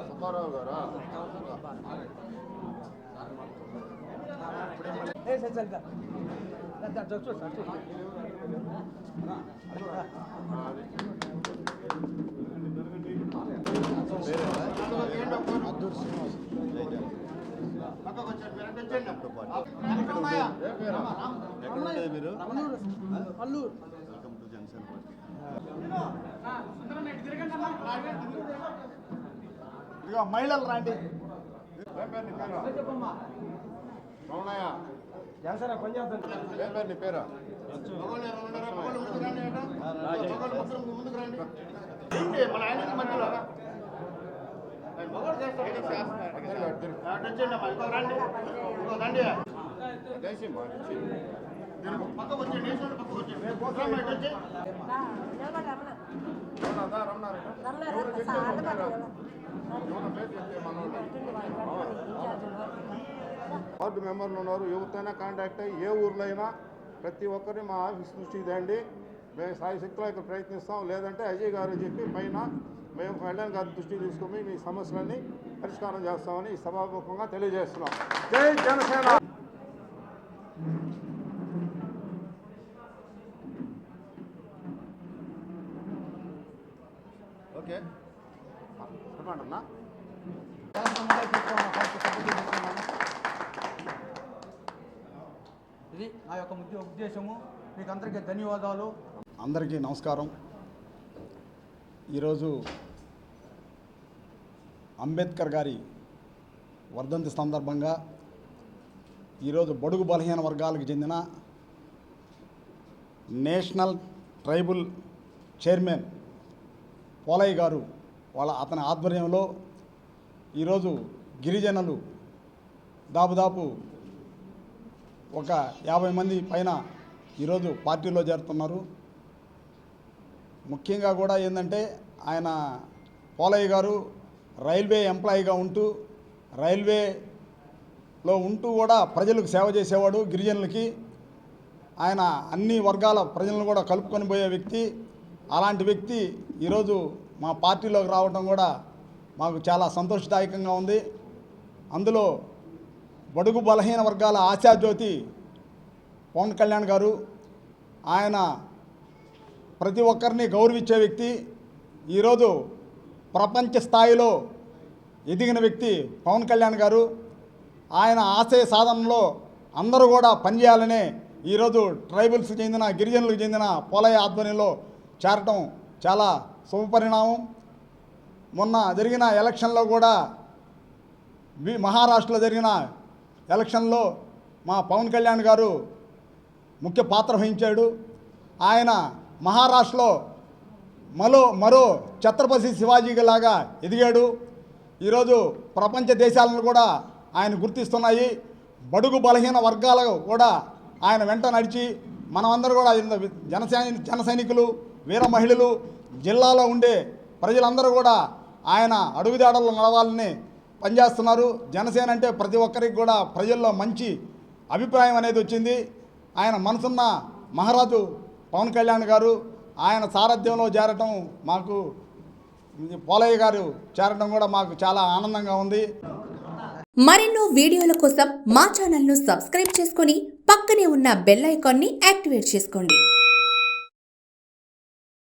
సుబ్బారావు గారా మీరు ఇక మహిళలు రండి రమణయ్య నీ పేరు వార్డు మెంబర్లు ఉన్నారు, ఎవరితోనైనా కాంటాక్ట్ అయ్యి ఏ ఊర్లో అయినా ప్రతి ఒక్కరిని మా ఆఫీస్ దృష్టికి తేండి. మేము సాయి శక్తిలో ఇక్కడ ప్రయత్నిస్తాం. లేదంటే అజయ్ గారు చెప్పి పైన మేము కళ్యాణ్ గారి దృష్టికి తీసుకుని మీ సమస్యలన్నీ పరిష్కారం చేస్తామని ఈ సభాముఖంగా తెలియజేస్తున్నాం. జై జనసేన. ఓకే చెప్పండి. ఇది నా యొక్క ఉద్దేశము. మీకు అందరికీ ధన్యవాదాలు. అందరికీ నమస్కారం. ఈరోజు అంబేద్కర్ గారి వర్ధంతి సందర్భంగా ఈరోజు బడుగు బలహీన వర్గాలకు చెందిన నేషనల్ ట్రైబల్ చైర్మన్ పోలయ్య గారు అతని ఆధ్వర్యంలో ఈరోజు గిరిజనులు దాదాపు ఒక 50 మంది పైన ఈరోజు పార్టీలో చేరుతున్నారు. ముఖ్యంగా కూడా ఏంటంటే ఆయన పోలయ్య గారు రైల్వే ఎంప్లాయీగా ఉంటూ రైల్వేలో ఉంటూ కూడా ప్రజలకు సేవ చేసేవాడు. గిరిజనులకి ఆయన అన్ని వర్గాల ప్రజలను కూడా కలుపుకొని పోయే వ్యక్తి. అలాంటి వ్యక్తి ఈరోజు మా పార్టీలోకి రావడం కూడా మాకు చాలా సంతోషదాయకంగా ఉంది. అందులో బడుగు బలహీన వర్గాల ఆశాజ్యోతి పవన్ కళ్యాణ్ గారు. ఆయన ప్రతి ఒక్కరిని గౌరవించే వ్యక్తి. ఈరోజు ప్రపంచ స్థాయిలో ఎదిగిన వ్యక్తి పవన్ కళ్యాణ్ గారు. ఆయన ఆశయ సాధనలో అందరూ కూడా పనిచేయాలనే ఈరోజు ట్రైబల్స్కి చెందిన గిరిజనులకు చెందిన పోలయ్య ఆధ్వర్యంలో చేరటం చాలా శుభపరిణామం. మొన్న జరిగిన ఎలక్షన్లో కూడా మహారాష్ట్రలో జరిగిన ఎలక్షన్లో మా పవన్ కళ్యాణ్ గారు ముఖ్య పాత్ర వహించాడు. ఆయన మహారాష్ట్రలో మరో ఛత్రపతి శివాజీ లాగా ఎదిగాడు. ఈరోజు ప్రపంచ దేశాలను కూడా ఆయన గుర్తిస్తున్నాయి. బడుగు బలహీన వర్గాలు కూడా ఆయన వెంట నడిచి మనమందరూ కూడా జన సైనికులు, వీర మహిళలు, జిల్లాలో ఉండే ప్రజలందరూ కూడా ఆయన అడుగుదాడల్లో నడవాలని పనిచేస్తున్నారు. జనసేన అంటే ప్రతి ఒక్కరికి కూడా ప్రజల్లో మంచి అభిప్రాయం అనేది వచ్చింది. ఆయన మనసున్న మహారాజు పవన్ కళ్యాణ్ గారు ఆయన సారథ్యంలో చేరటం మాకు, పోలయ్య గారు చేరటం కూడా మాకు చాలా ఆనందంగా ఉంది. మరెన్నో వీడియోల కోసం మా ఛానల్ను సబ్స్క్రైబ్ చేసుకొని పక్కనే ఉన్న బెల్ ఐకాన్ని యాక్టివేట్ చేసుకోండి.